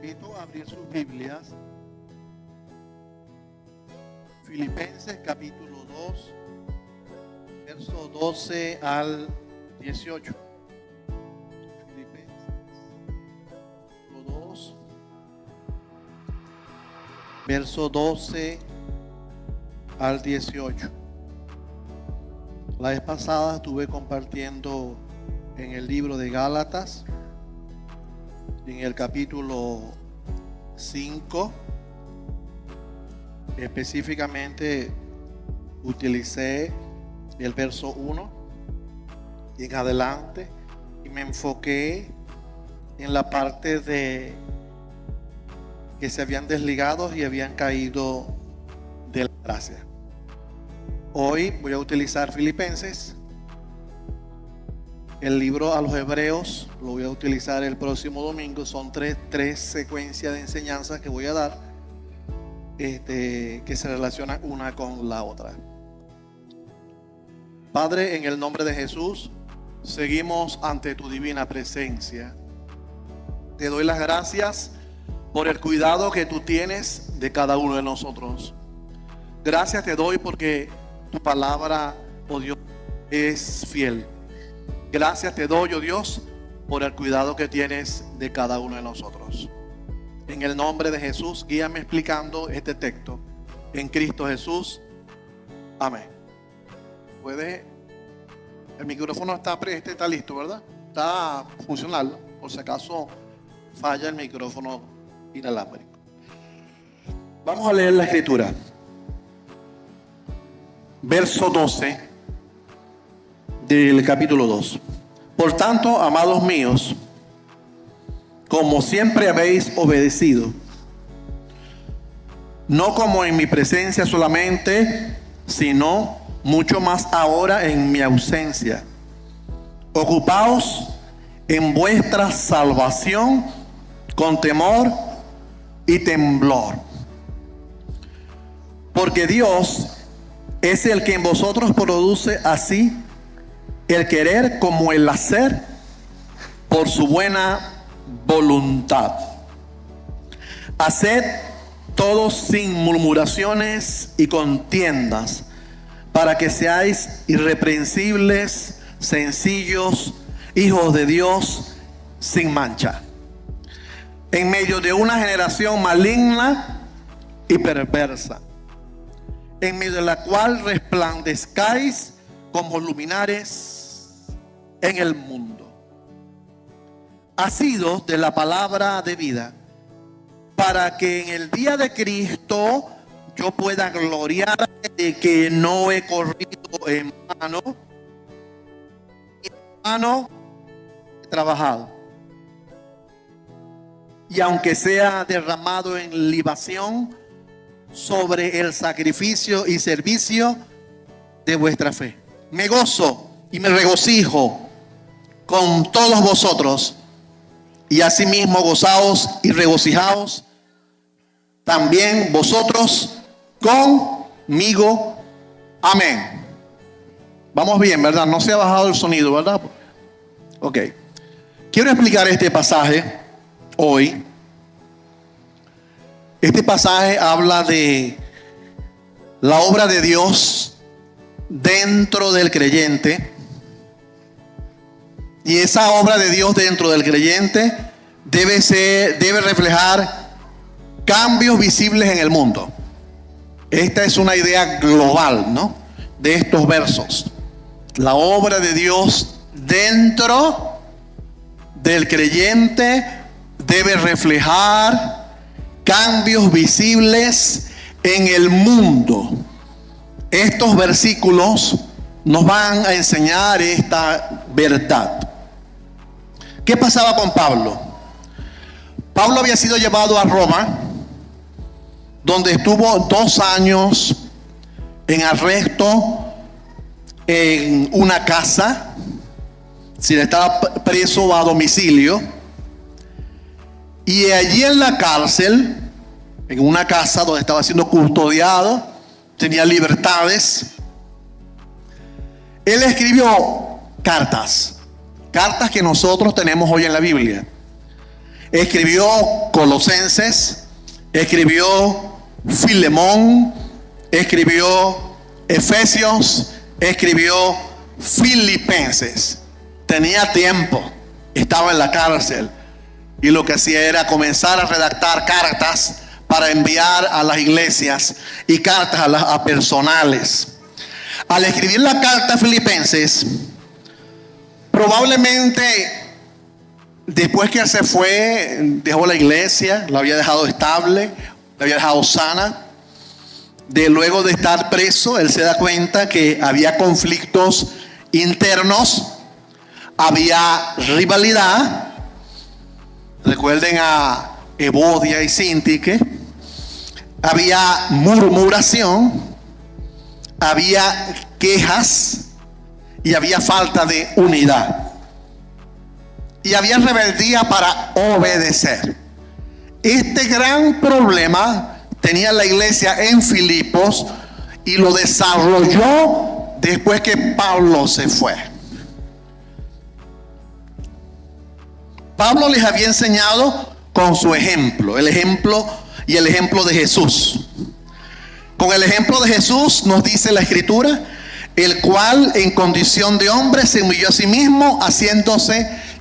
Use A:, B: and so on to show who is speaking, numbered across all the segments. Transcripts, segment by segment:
A: invito a abrir sus Biblias. Filipenses capítulo 2, verso 12 al 18. Filipenses capítulo 2, verso 12 al 18. La vez pasada estuve compartiendo en el libro de Gálatas, en el capítulo 5. Específicamente utilicé el verso 1 y en adelante, y me enfoqué en la parte de que se habían desligado y habían caído de la gracia. Hoy voy a utilizar Filipenses. El libro a los Hebreos lo voy a utilizar el próximo domingo. Son tres secuencias de enseñanzas que voy a dar, que se relacionan una con la otra. Padre, en el nombre de Jesús, seguimos ante tu divina presencia. Te doy las gracias por el cuidado que tú tienes de cada uno de nosotros. Gracias te doy porque tu palabra, oh Dios, es fiel. Gracias te doy, oh Dios, por el cuidado que tienes de cada uno de nosotros. En el nombre de Jesús, guíame explicando este texto. En Cristo Jesús. Amén. El micrófono está listo, ¿verdad? Está funcional. Por si acaso falla el micrófono inalámbrico. Vamos a leer la escritura. Verso 12 del capítulo 2. Por tanto, amados míos, como siempre habéis obedecido, no como en mi presencia solamente, sino mucho más ahora en mi ausencia, ocupaos en vuestra salvación con temor y temblor, porque Dios es el que en vosotros produce así el querer como el hacer por su buena voluntad. Haced todos sin murmuraciones y contiendas, para que seáis irreprensibles, sencillos, hijos de Dios, sin mancha, en medio de una generación maligna y perversa, en medio de la cual resplandezcáis como luminares en el mundo, asidos de la palabra de vida, para que en el día de Cristo yo pueda gloriar de que no he corrido en vano, he trabajado, y aunque sea derramado en libación sobre el sacrificio y servicio de vuestra fe, me gozo y me regocijo con todos vosotros, y asimismo gozaos y regocijaos también vosotros conmigo. Amén. Vamos bien, ¿verdad? No se ha bajado el sonido, ¿verdad? Ok. Quiero explicar este pasaje hoy. Este pasaje habla de la obra de Dios dentro del creyente. Y esa obra de Dios dentro del creyente debe reflejar cambios visibles en el mundo. Esta es una idea global, ¿no?, de estos versos. La obra de Dios dentro del creyente debe reflejar cambios visibles en el mundo. Estos versículos nos van a enseñar esta verdad. ¿Qué pasaba con Pablo? Pablo había sido llevado a Roma, donde estuvo 2 años en arresto en una casa. Si estaba preso a domicilio, y allí en la cárcel, en una casa donde estaba siendo custodiado, tenía libertades. Él escribió cartas que nosotros tenemos hoy en la Biblia. escribió Colosenses, escribió Filemón, escribió Efesios, escribió Filipenses. Tenía tiempo, estaba en la cárcel y lo que hacía era comenzar a redactar cartas para enviar a las iglesias y cartas a personales. Al escribir la carta a Filipenses, probablemente después que él se fue, dejó la iglesia, la había dejado estable, la había dejado sana. Luego de estar preso, él se da cuenta que había conflictos internos, había rivalidad. Recuerden a Evodia y Síntique. Había murmuración, había quejas y había falta de unidad. Y había rebeldía para obedecer. Este gran problema tenía la iglesia en Filipos y lo desarrolló después que Pablo se fue. Pablo les había enseñado con su ejemplo, el ejemplo de Jesús. Con el ejemplo de Jesús nos dice la Escritura, el cual en condición de hombre se humilló a sí mismo,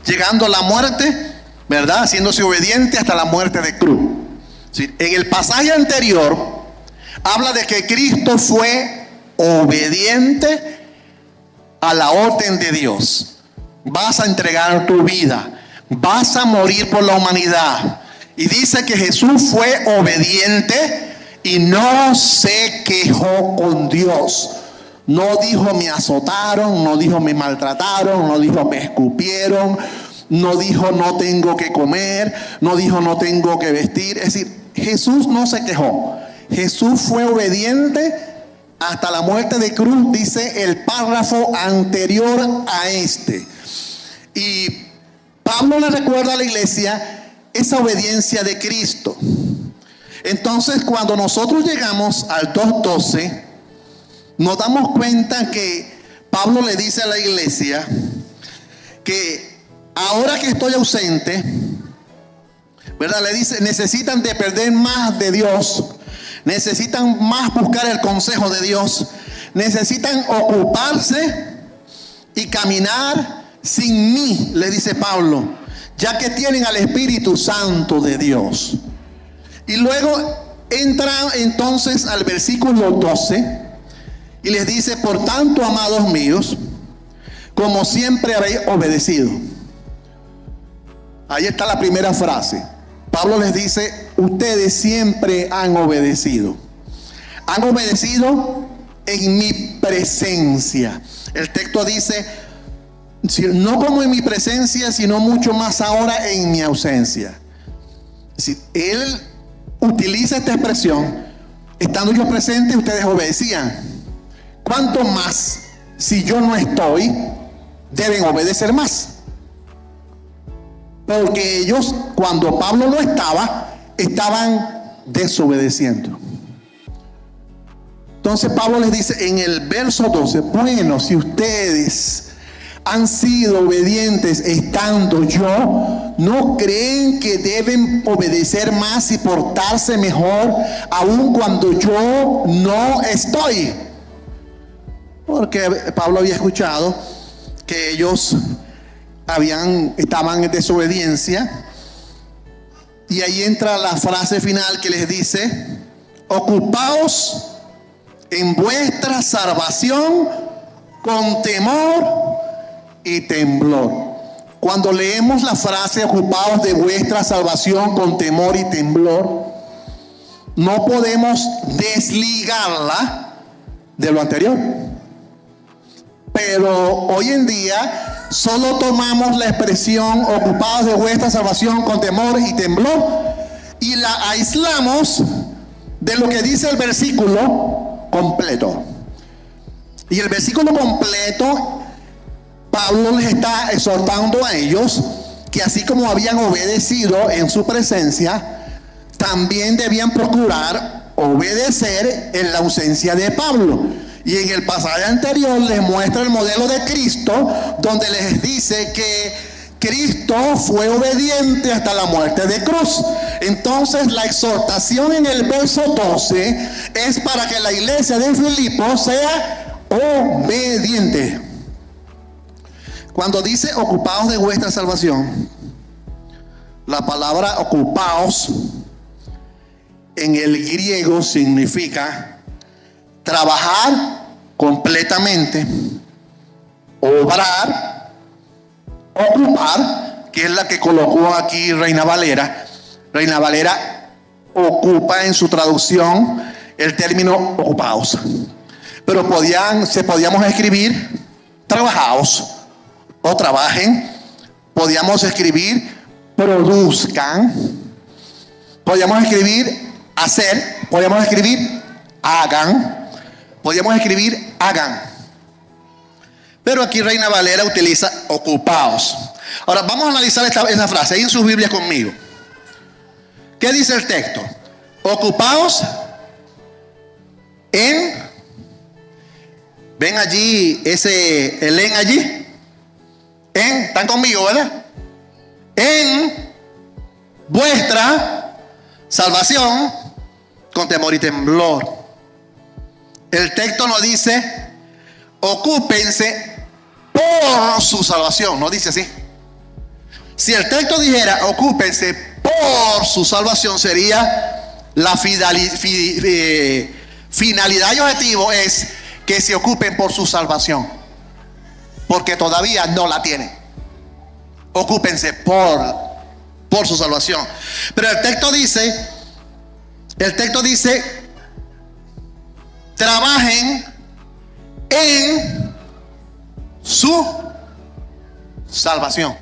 A: llegando a la muerte, ¿verdad? Haciéndose obediente hasta la muerte de cruz. ¿Sí? En el pasaje anterior habla de que Cristo fue obediente a la orden de Dios. Vas a entregar tu vida, vas a morir por la humanidad. Y dice que Jesús fue obediente y no se quejó con Dios. No dijo me azotaron, no dijo me maltrataron, no dijo me escupieron, no dijo no tengo que comer, no dijo no tengo que vestir. Es decir, Jesús no se quejó. Jesús fue obediente hasta la muerte de cruz, dice el párrafo anterior a este. Y Pablo le recuerda a la iglesia esa obediencia de Cristo. Entonces, cuando nosotros llegamos al 2:12, nos damos cuenta que Pablo le dice a la iglesia que ahora que estoy ausente, ¿verdad? Le dice, necesitan depender más de Dios, necesitan más buscar el consejo de Dios, necesitan ocuparse y caminar sin mí, le dice Pablo, ya que tienen al Espíritu Santo de Dios. Y luego entra entonces al versículo 12 y les dice, por tanto, amados míos, como siempre habéis obedecido. Ahí está la primera frase. Pablo les dice, ustedes siempre han obedecido. Han obedecido en mi presencia. El texto dice, no como en mi presencia, sino mucho más ahora en mi ausencia. Es decir, él utiliza esta expresión, estando yo presente, ustedes obedecían. ¿Cuánto más, si yo no estoy, deben obedecer más? Porque ellos, cuando Pablo no estaba, estaban desobedeciendo. Entonces Pablo les dice en el verso 12, bueno, si ustedes han sido obedientes estando yo, ¿no creen que deben obedecer más y portarse mejor aun cuando yo no estoy? Porque Pablo había escuchado que ellos estaban en desobediencia, y ahí entra la frase final que les dice, ocupaos en vuestra salvación con temor y temblor. Cuando leemos la frase ocupados de vuestra salvación con temor y temblor, no podemos desligarla de lo anterior. Pero hoy en día solo tomamos la expresión ocupados de vuestra salvación con temor y temblor y la aislamos de lo que dice el versículo completo. Y el versículo completo, Pablo les está exhortando a ellos que así como habían obedecido en su presencia, también debían procurar obedecer en la ausencia de Pablo. Y en el pasaje anterior les muestra el modelo de Cristo, donde les dice que Cristo fue obediente hasta la muerte de cruz. Entonces la exhortación en el verso 12 es para que la iglesia de Filipos sea obediente. Cuando dice ocupaos de vuestra salvación, la palabra ocupaos en el griego significa trabajar completamente, obrar, ocupar, que es la que colocó aquí Reina Valera. Reina Valera ocupa en su traducción el término ocupaos, pero podíamos escribir trabajaos o trabajen, podíamos escribir produzcan, podíamos escribir hacer, podíamos escribir hagan, podíamos escribir hagan. Pero aquí Reina Valera utiliza ocupaos. Ahora vamos a analizar esta frase ahí en sus Biblias conmigo. ¿Qué dice el texto? Ocupaos en, ven allí el en allí, están conmigo, ¿verdad? En vuestra salvación con temor y temblor. El texto no dice ocúpense por su salvación, no dice así. Si el texto dijera ocúpense por su salvación, sería la finalidad y objetivo es que se ocupen por su salvación, porque todavía no la tienen. Ocúpense por su salvación. Pero el texto dice trabajen en su salvación.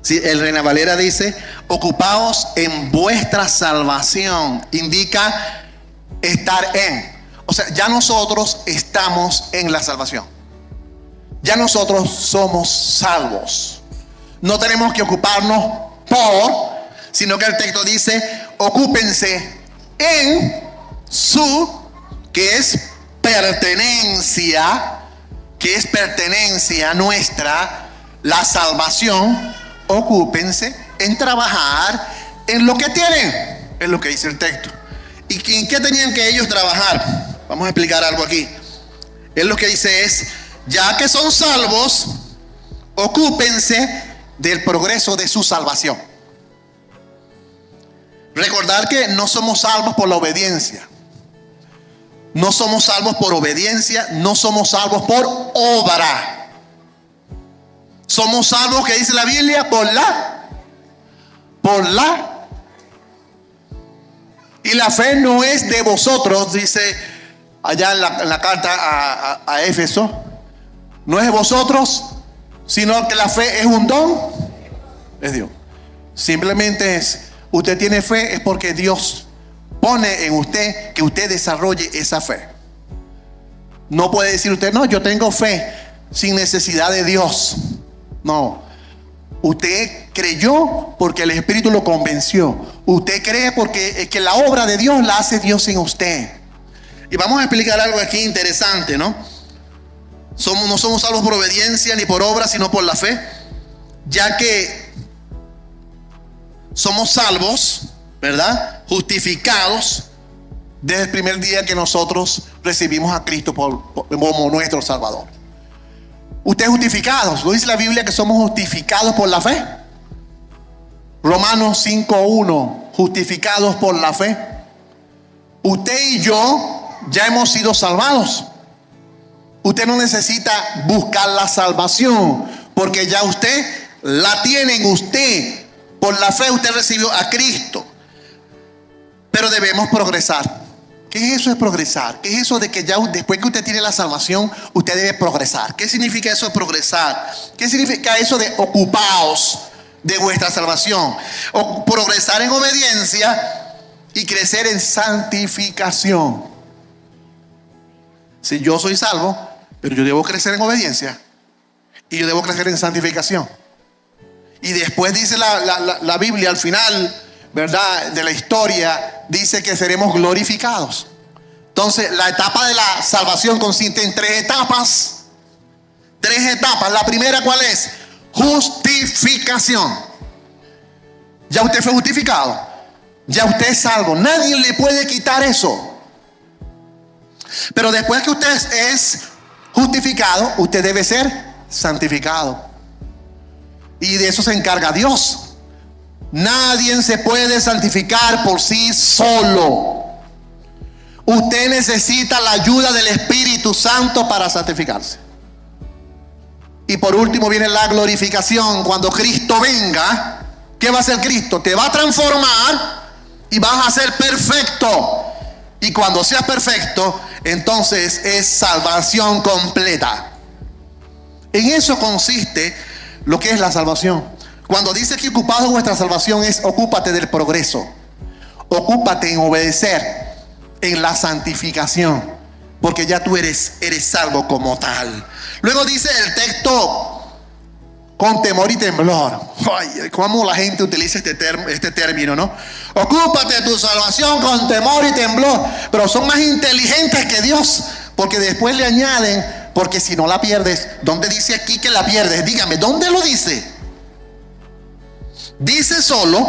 A: Si el Reina Valera dice ocupaos en vuestra salvación, indica estar en. O sea, ya nosotros estamos en la salvación. Ya nosotros somos salvos. No tenemos que ocuparnos por, sino que el texto dice ocúpense en su, que es pertenencia nuestra, la salvación. Ocúpense en trabajar en lo que tienen, es lo que dice el texto. ¿Y en qué tenían que ellos trabajar? Vamos a explicar algo aquí. Él lo que dice es, ya que son salvos, ocúpense del progreso de su salvación. Recordar que no somos salvos por la obediencia. No somos salvos por obediencia, no somos salvos por obra. Somos salvos, que dice la Biblia, por la. Y la fe no es de vosotros, dice allá en la carta a Éfeso. No es de vosotros, sino que la fe es un don, es Dios. Simplemente es, usted tiene fe, es porque Dios pone en usted que usted desarrolle esa fe. No puede decir usted, no, yo tengo fe sin necesidad de Dios. No, usted creyó porque el Espíritu lo convenció. Usted cree porque es que la obra de Dios la hace Dios en usted. Y vamos a explicar algo aquí interesante, ¿no? No somos salvos por obediencia ni por obra, sino por la fe, ya que somos salvos, ¿verdad? Justificados desde el primer día que nosotros recibimos a Cristo como nuestro Salvador. Usted es justificado. ¿No dice la Biblia que somos justificados por la fe? Romanos 5:1, justificados por la fe. Usted y yo ya hemos sido salvados. Usted no necesita buscar la salvación, porque ya usted la tiene en usted. Por la fe usted recibió a Cristo. Pero debemos progresar. ¿Qué es eso de progresar? ¿Qué es eso de que ya después que usted tiene la salvación, usted debe progresar? ¿Qué significa eso de progresar? ¿Qué significa eso de ocupaos de vuestra salvación? O progresar en obediencia y crecer en santificación. Si yo soy salvo, pero yo debo crecer en obediencia y yo debo crecer en santificación. Y después dice la Biblia al final, ¿verdad?, de la historia, dice que seremos glorificados. Entonces la etapa de la salvación consiste en tres etapas. La primera, ¿cuál es? justificación. Ya usted fue justificado. Ya usted es salvo. Nadie le puede quitar eso. Pero después que usted es justificado, usted debe ser santificado. Y de eso se encarga Dios. Nadie se puede santificar por sí solo. Usted necesita la ayuda del Espíritu Santo para santificarse. Y por último viene la glorificación. Cuando Cristo venga, ¿qué va a hacer Cristo? Te va a transformar y vas a ser perfecto. Y cuando seas perfecto, entonces es salvación completa. En eso consiste lo que es la salvación. Cuando dice que ocupado en vuestra salvación, es ocúpate del progreso. Ocúpate en obedecer, en la santificación, porque ya tú eres salvo como tal. Luego dice el texto, con temor y temblor. Ay, cómo la gente utiliza este término, ¿no? Ocúpate de tu salvación con temor y temblor. Pero son más inteligentes que Dios, porque después le añaden, porque si no la pierdes. ¿Dónde dice aquí que la pierdes? Dígame, ¿dónde lo dice? Dice solo,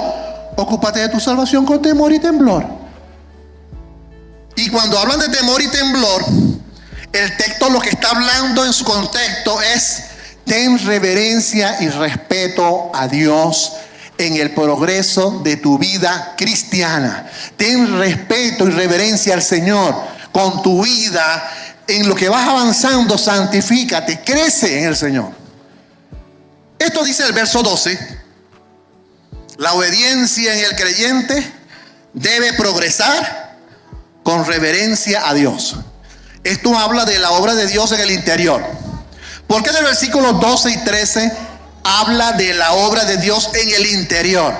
A: ocúpate de tu salvación con temor y temblor. Y cuando hablan de temor y temblor, el texto lo que está hablando en su contexto es: ten reverencia y respeto a Dios en el progreso de tu vida cristiana. Ten respeto y reverencia al Señor con tu vida. En lo que vas avanzando, santifícate, crece en el Señor. Esto dice el verso 12. La obediencia en el creyente debe progresar con reverencia a Dios. Esto habla de la obra de Dios en el interior. ¿Por qué del versículo 12 y 13 habla de la obra de Dios en el interior?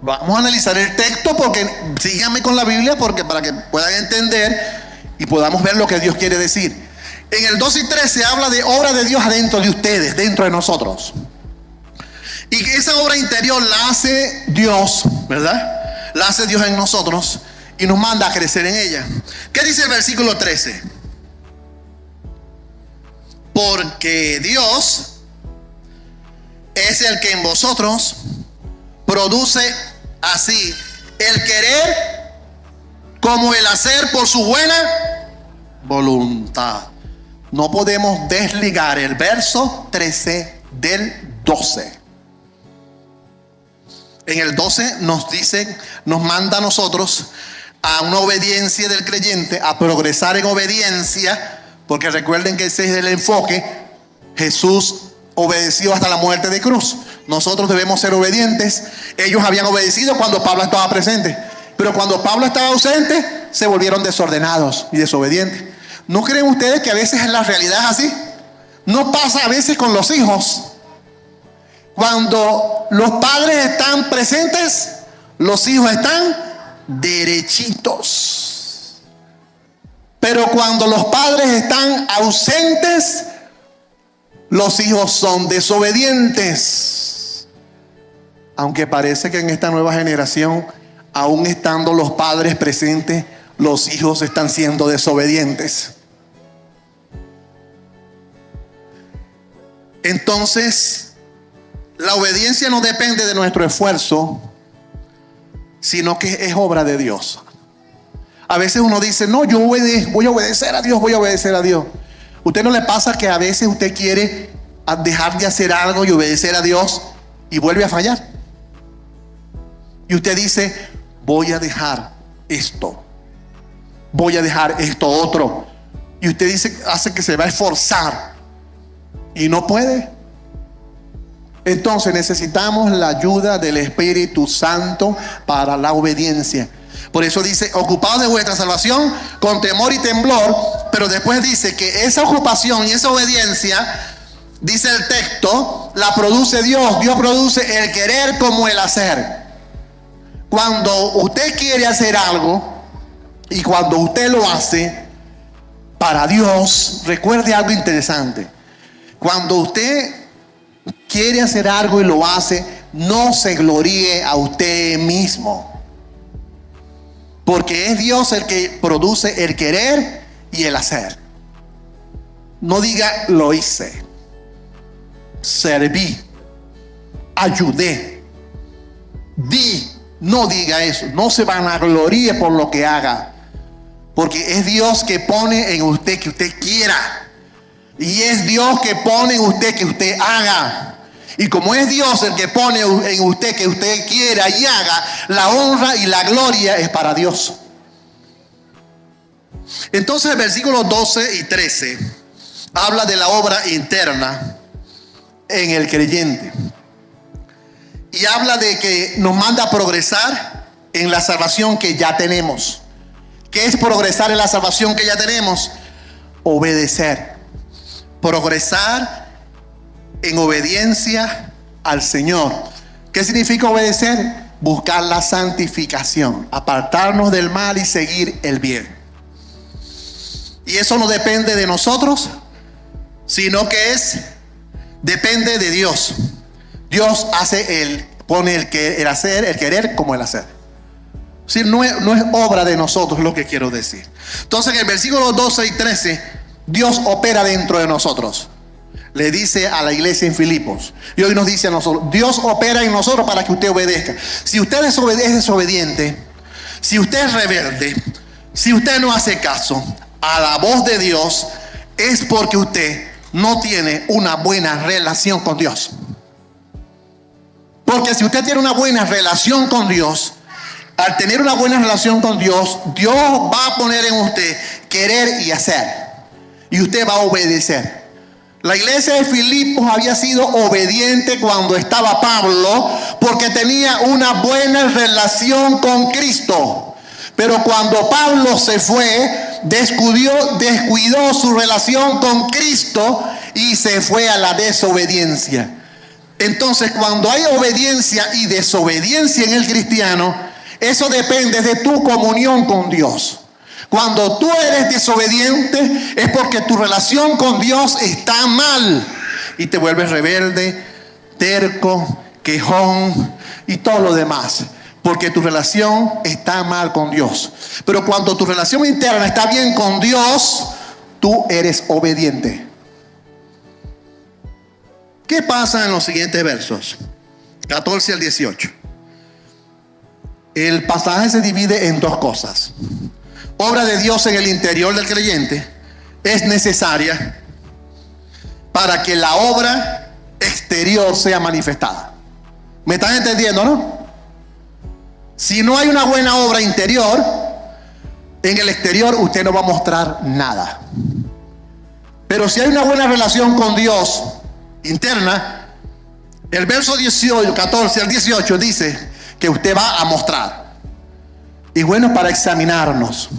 A: Vamos a analizar el texto, porque síganme con la Biblia, porque para que puedan entender y podamos ver lo que Dios quiere decir. En el 12 y 13 habla de obra de Dios adentro de ustedes, dentro de nosotros. Y esa obra interior la hace Dios, ¿verdad? La hace Dios en nosotros y nos manda a crecer en ella. ¿Qué dice el versículo 13? Porque Dios es el que en vosotros produce así el querer como el hacer por su buena voluntad. No podemos desligar el verso 13 del 12. En el 12 nos dice, nos manda a nosotros a una obediencia del creyente, a progresar en obediencia, porque recuerden que ese es el enfoque. Jesús obedeció hasta la muerte de cruz. Nosotros debemos ser obedientes. Ellos habían obedecido cuando Pablo estaba presente, pero cuando Pablo estaba ausente, se volvieron desordenados y desobedientes. ¿No creen ustedes que a veces en la realidad es así? ¿No pasa a veces con los hijos? Cuando los padres están presentes, los hijos están derechitos. Pero cuando los padres están ausentes, los hijos son desobedientes. Aunque parece que en esta nueva generación, aún estando los padres presentes, los hijos están siendo desobedientes. Entonces, la obediencia no depende de nuestro esfuerzo, sino que es obra de Dios. A veces uno dice, no, yo voy a obedecer a Dios, voy a obedecer a Dios. ¿Usted no le pasa que a veces usted quiere dejar de hacer algo y obedecer a Dios y vuelve a fallar? Y usted dice, voy a dejar esto, voy a dejar esto otro. Y usted dice, hace que se va a esforzar y no puede. Entonces necesitamos la ayuda del Espíritu Santo para la obediencia. Por eso dice, ocupados de vuestra salvación con temor y temblor. Pero después dice que esa ocupación y esa obediencia, dice el texto, la produce Dios. Dios produce el querer como el hacer. Cuando usted quiere hacer algo y cuando usted lo hace para Dios, recuerde algo interesante. Cuando usted quiere hacer algo y lo hace, no se gloríe a usted mismo, porque es Dios el que produce el querer y el hacer. No diga lo hice, serví, ayudé. No diga eso, no se vanagloríe por lo que haga, porque es Dios que pone en usted que usted quiera, y es Dios que pone en usted que usted haga. Y como es Dios el que pone en usted que usted quiera y haga, la honra y la gloria es para Dios. Entonces el versículo 12 y 13 habla de la obra interna en el creyente. Y habla de que nos manda a progresar en la salvación que ya tenemos. ¿Qué es progresar en la salvación que ya tenemos? Obedecer. Progresar en obediencia al Señor. ¿Qué significa obedecer? Buscar la santificación, apartarnos del mal y seguir el bien. Y eso no depende de nosotros, sino que depende de Dios. Dios pone el hacer, el querer como el hacer. Sí, no es obra de nosotros, lo que quiero decir. Entonces en el versículo 12 y 13, Dios opera dentro de nosotros. Le dice a la iglesia en Filipos, y hoy nos dice a nosotros, Dios opera en nosotros para que usted obedezca. Si usted es desobediente, si usted es rebelde, si usted no hace caso a la voz de Dios, es porque usted no tiene una buena relación con Dios. Porque si usted tiene una buena relación con Dios, al tener una buena relación con Dios, Dios va a poner en usted querer y hacer, y usted va a obedecer. La iglesia de Filipos había sido obediente cuando estaba Pablo, porque tenía una buena relación con Cristo. Pero cuando Pablo se fue, descuidó su relación con Cristo y se fue a la desobediencia. Entonces, cuando hay obediencia y desobediencia en el cristiano, eso depende de tu comunión con Dios. Cuando tú eres desobediente es porque tu relación con Dios está mal y te vuelves rebelde, terco, quejón y todo lo demás, porque tu relación está mal con Dios. Pero cuando tu relación interna está bien con Dios, tú eres obediente. ¿Qué pasa en los siguientes versos? 14 al 18. El pasaje se divide en dos cosas. Obra de Dios en el interior del creyente es necesaria para que la obra exterior sea manifestada. ¿Me están entendiendo, no? Si no hay una buena obra interior, en el exterior usted no va a mostrar nada. Pero si hay una buena relación con Dios interna, el verso 18, 14 al 18 dice que usted va a mostrar. Y bueno, para examinarnos,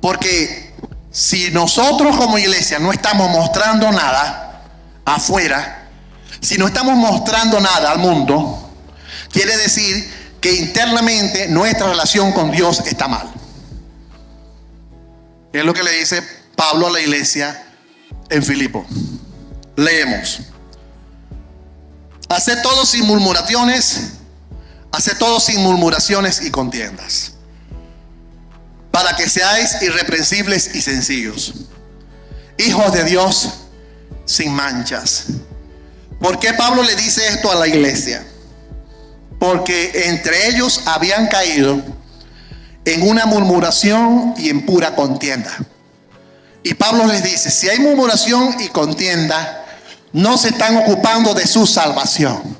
A: porque si nosotros como iglesia no estamos mostrando nada afuera, si no estamos mostrando nada al mundo, quiere decir que internamente nuestra relación con Dios está mal. Es lo que le dice Pablo a la iglesia en Filipo. Leemos: haced todo sin murmuraciones, haced todo sin murmuraciones y contiendas, para que seáis irreprensibles y sencillos, hijos de Dios sin manchas. ¿Por qué Pablo le dice esto a la iglesia? Porque entre ellos habían caído en una murmuración y en pura contienda. Y Pablo les dice, si hay murmuración y contienda, no se están ocupando de su salvación.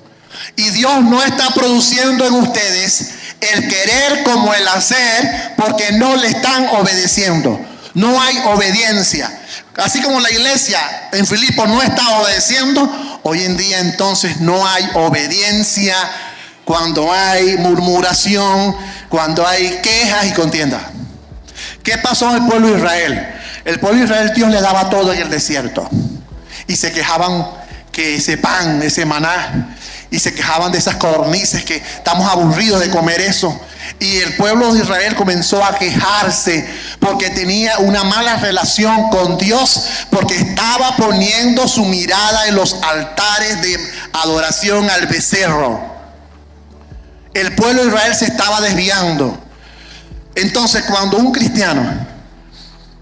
A: Y Dios no está produciendo en ustedes el querer como el hacer, porque no le están obedeciendo. No hay obediencia. Así como la iglesia en Filipos no está obedeciendo, hoy en día entonces no hay obediencia cuando hay murmuración, cuando hay quejas y contienda. ¿Qué pasó en el pueblo de Israel? El pueblo de Israel, Dios le daba todo en el desierto. Y se quejaban que ese pan, ese maná, y se quejaban de esas codornices, que estamos aburridos de comer eso. Y el pueblo de Israel comenzó a quejarse porque tenía una mala relación con Dios, porque estaba poniendo su mirada en los altares de adoración al becerro. El pueblo de Israel se estaba desviando. Entonces, cuando un cristiano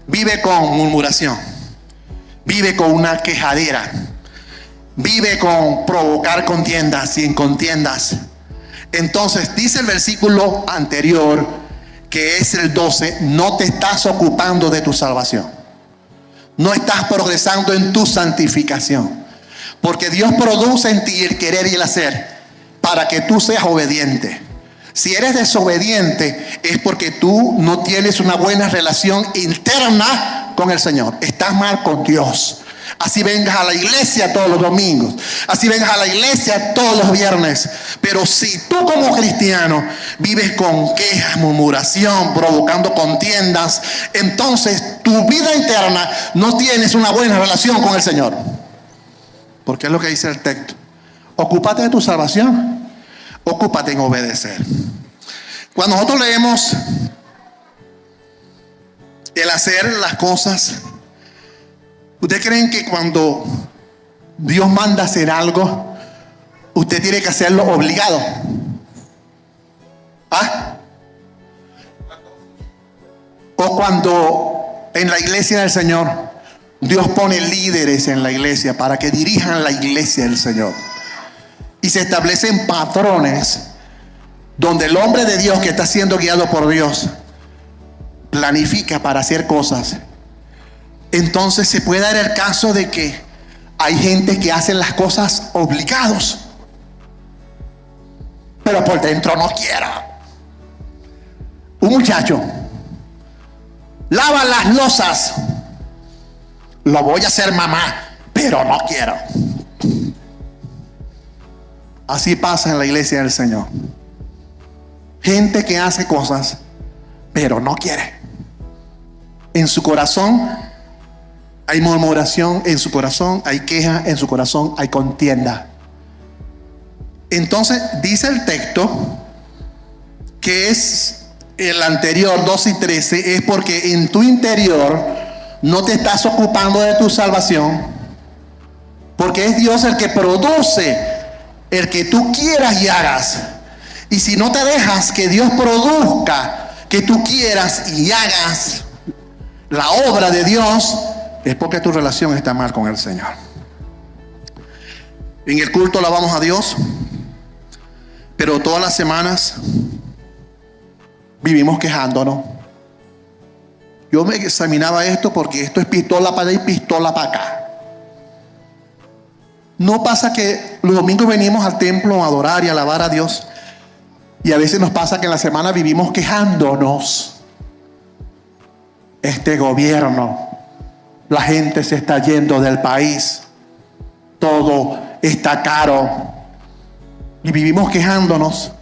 A: vive con murmuración, vive con una quejadera, vive con provocar contiendas y en contiendas. Entonces dice el versículo anterior, que es el 12, no te estás ocupando de tu salvación. No estás progresando en tu santificación. Porque Dios produce en ti el querer y el hacer para que tú seas obediente. Si eres desobediente es porque tú no tienes una buena relación interna con el Señor. Estás mal con Dios. Así vengas a la iglesia todos los domingos, así vengas a la iglesia todos los viernes, pero si tú como cristiano vives con quejas, murmuración, provocando contiendas, entonces tu vida interna no tienes una buena relación con el Señor. Porque es lo que dice el texto. Ocúpate de tu salvación, ocúpate en obedecer. Cuando nosotros leemos el hacer las cosas, ¿ustedes creen que cuando Dios manda hacer algo, usted tiene que hacerlo obligado? ¿Ah? O cuando en la iglesia del Señor, Dios pone líderes en la iglesia para que dirijan la iglesia del Señor. Y se establecen patrones donde el hombre de Dios que está siendo guiado por Dios planifica para hacer cosas. Entonces se puede dar el caso de que hay gente que hace las cosas obligados, pero por dentro no quiere. Un muchacho lava las losas, lo voy a hacer mamá, pero no quiero. Así pasa en la iglesia del Señor. Gente que hace cosas, pero no quiere. En su corazón hay murmuración, en su corazón hay queja, en su corazón hay contienda. Entonces dice el texto, que es el anterior 12 y 13, es porque en tu interior no te estás ocupando de tu salvación, porque es Dios el que produce el que tú quieras y hagas. Y si no te dejas que Dios produzca, que tú quieras y hagas la obra de Dios, es porque tu relación está mal con el Señor. En el culto alabamos a Dios, pero todas las semanas vivimos quejándonos. Yo me examinaba esto porque esto es pistola para allá y pistola para acá. No pasa que los domingos venimos al templo a adorar y alabar a Dios, y a veces nos pasa que en la semana vivimos quejándonos. Este gobierno, la gente se está yendo del país, todo está caro, y vivimos quejándonos.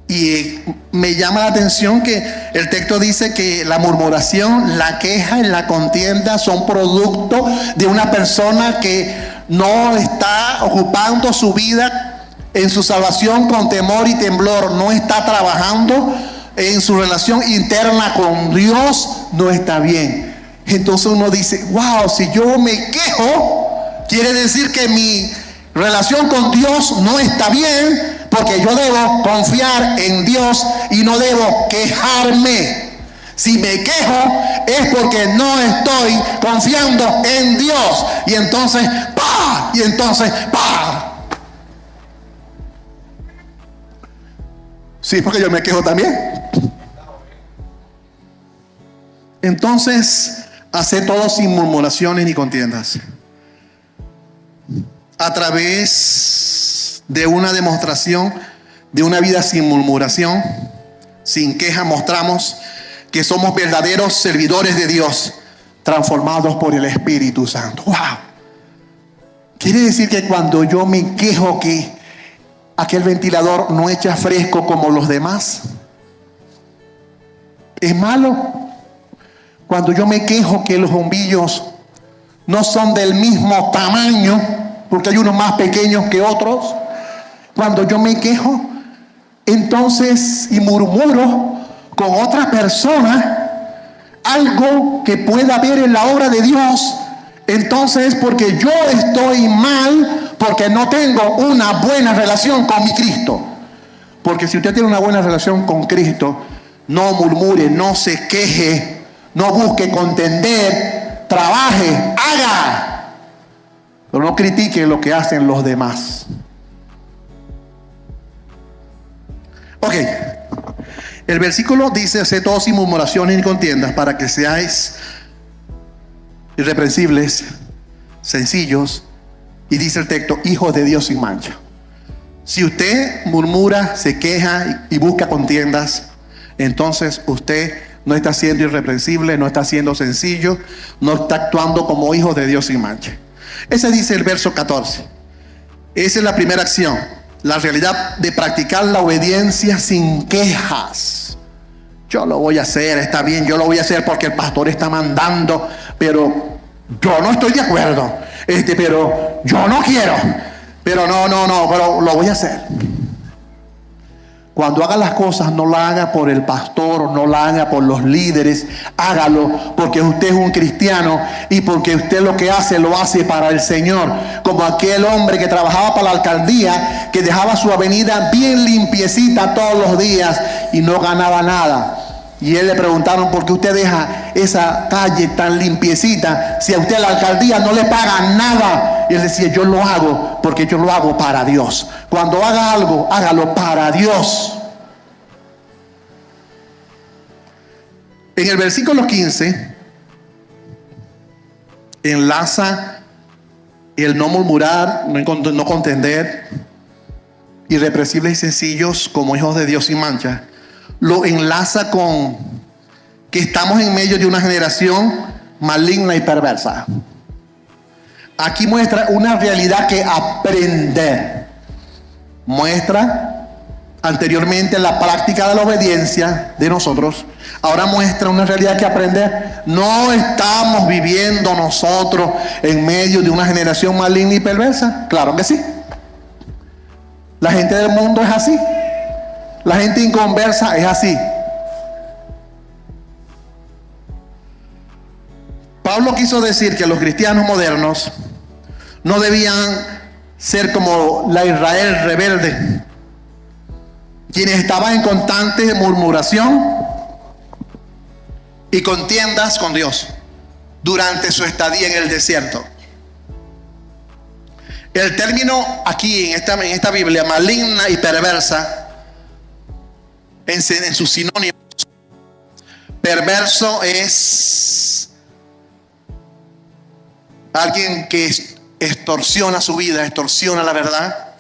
A: Y me llama la atención que el texto dice que la murmuración, la queja y la contienda son producto de una persona que no está ocupando su vida en su salvación con temor y temblor, no está trabajando en su relación interna con Dios, no está bien. Entonces uno dice, wow, si yo me quejo, quiere decir que mi relación con Dios no está bien, porque yo debo confiar en Dios y no debo quejarme. Si me quejo es porque no estoy confiando en Dios. Y entonces, ¡pah! Y entonces, ¡pah! Sí, porque yo me quejo también. Entonces, hace todo sin murmuraciones ni contiendas. A través de una demostración de una vida sin murmuración, sin queja, mostramos que somos verdaderos servidores de Dios, transformados por el Espíritu Santo. ¡Wow! Quiere decir que cuando yo me quejo que aquel ventilador no echa fresco como los demás, ¿es malo? Cuando yo me quejo que los bombillos no son del mismo tamaño, porque hay unos más pequeños que otros, cuando yo me quejo, entonces, y murmuro con otra persona algo que pueda ver en la obra de Dios, entonces porque yo estoy mal, porque no tengo una buena relación con mi Cristo. Porque si usted tiene una buena relación con Cristo, no murmure, no se queje, no busque contender, trabaje, haga. pero no critique lo que hacen los demás. Ok, el versículo dice: haced todo sin murmuraciones ni contiendas, para que seáis irreprensibles, sencillos, y dice el texto, hijos de Dios sin mancha. Si usted murmura, se queja y busca contiendas, entonces usted no está siendo irreprensible, no está siendo sencillo, no está actuando como hijo de Dios sin mancha. Ese dice el verso 14. Esa es la primera acción, la realidad de practicar la obediencia sin quejas. Yo lo voy a hacer, está bien, yo lo voy a hacer porque el pastor está mandando, pero yo no estoy de acuerdo, pero yo no quiero, pero pero lo voy a hacer. Cuando haga las cosas, no la haga por el pastor, no la haga por los líderes, hágalo porque usted es un cristiano y porque usted lo que hace, lo hace para el Señor. Como aquel hombre que trabajaba para la alcaldía, que dejaba su avenida bien limpiecita todos los días y no ganaba nada. Y él le preguntaron: ¿por qué usted deja esa calle tan limpiecita si a usted la alcaldía no le paga nada? Y él decía: yo lo hago porque yo lo hago para Dios. Cuando haga algo, hágalo para Dios. En el versículo 15 enlaza el no murmurar, no contender, irreprensibles y sencillos como hijos de Dios sin mancha. Lo enlaza con que estamos en medio de una generación maligna y perversa. Aquí muestra una realidad que aprender. Muestra anteriormente la práctica de la obediencia de nosotros. Ahora muestra una realidad que aprender. No estamos viviendo nosotros en medio de una generación maligna y perversa. Claro que sí. La gente del mundo es así. La gente inconversa es así. Pablo quiso decir que los cristianos modernos no debían ser como la Israel rebelde, quienes estaban en constante murmuración y contiendas con Dios durante su estadía en el desierto. El término aquí en esta Biblia, maligna y perversa, en sus sinónimos, perverso es alguien que extorsiona su vida, extorsiona la verdad.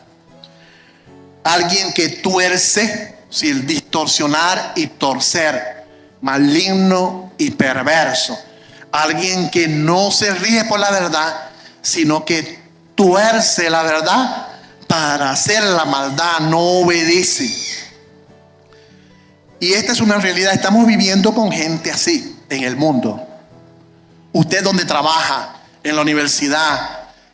A: Alguien que tuerce, si el distorsionar y torcer, maligno y perverso. Alguien que no se rige por la verdad, sino que tuerce la verdad para hacer la maldad, no obedece. Y esta es una realidad. Estamos viviendo con gente así en el mundo. Usted donde trabaja, en la universidad,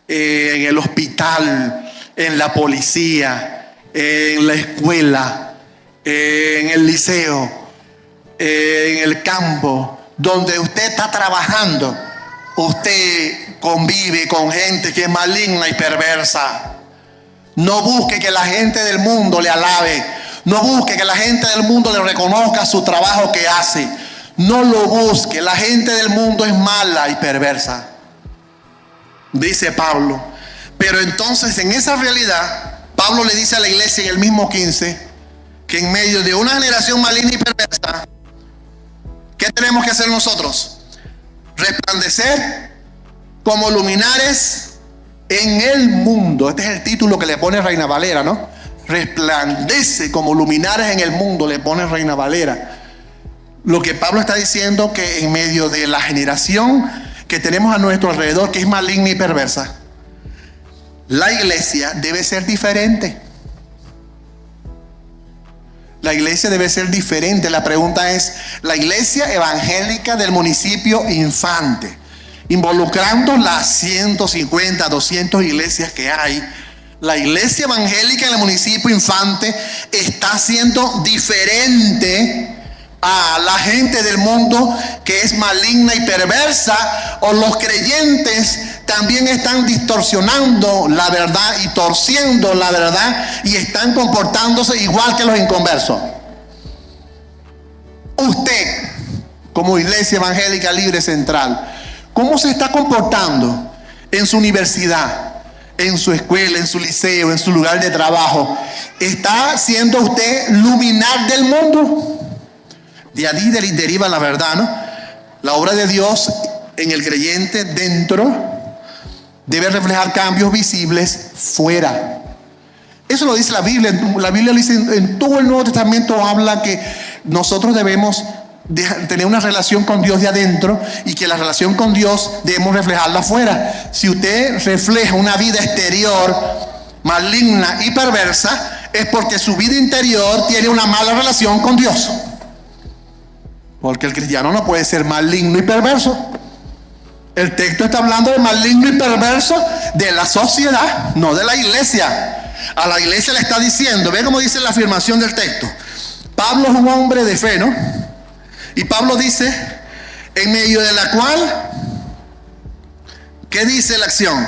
A: en el hospital, en la policía, en la escuela, en el liceo, en el campo, donde usted está trabajando, usted convive con gente que es maligna y perversa. No busque que la gente del mundo le alabe. No busque que la gente del mundo le reconozca su trabajo que hace. No lo busque. La gente del mundo es mala y perversa, dice Pablo. Pero entonces, en esa realidad, Pablo le dice a la iglesia en el mismo 15 que en medio de una generación maligna y perversa, ¿qué tenemos que hacer nosotros? Resplandecer como luminares en el mundo. Este es el título que le pone Reina Valera, ¿no? Resplandece como luminares en el mundo, le pone Reina Valera. Lo que Pablo está diciendo, que en medio de la generación que tenemos a nuestro alrededor, que es maligna y perversa, la iglesia debe ser diferente. La iglesia debe ser diferente. La pregunta es: la iglesia evangélica del municipio Infante, involucrando las 150, 200 iglesias que hay, la iglesia evangélica en el municipio Infante está siendo diferente a la gente del mundo que es maligna y perversa, o los creyentes también están distorsionando la verdad y torciendo la verdad y están comportándose igual que los inconversos. Usted, como iglesia evangélica libre central, ¿cómo se está comportando
B: en su universidad, en su escuela, en su liceo, en su lugar de trabajo, ¿está siendo usted luminar del mundo? De allí deriva la verdad, ¿no? La obra de Dios en el creyente dentro debe reflejar cambios visibles fuera. Eso lo dice la Biblia. La Biblia dice en todo el Nuevo Testamento, habla que nosotros debemos tener una relación con Dios de adentro y que la relación con Dios debemos reflejarla afuera. Si usted refleja una vida exterior maligna y perversa, es porque su vida interior tiene una mala relación con Dios. Porque el cristiano no puede ser maligno y perverso. El texto está hablando de maligno y perverso de la sociedad, no de la iglesia. A la iglesia le está diciendo, ve cómo dice la afirmación del texto. Pablo es un hombre de fe, ¿no? Y Pablo dice, en medio de la cual, ¿qué dice la acción?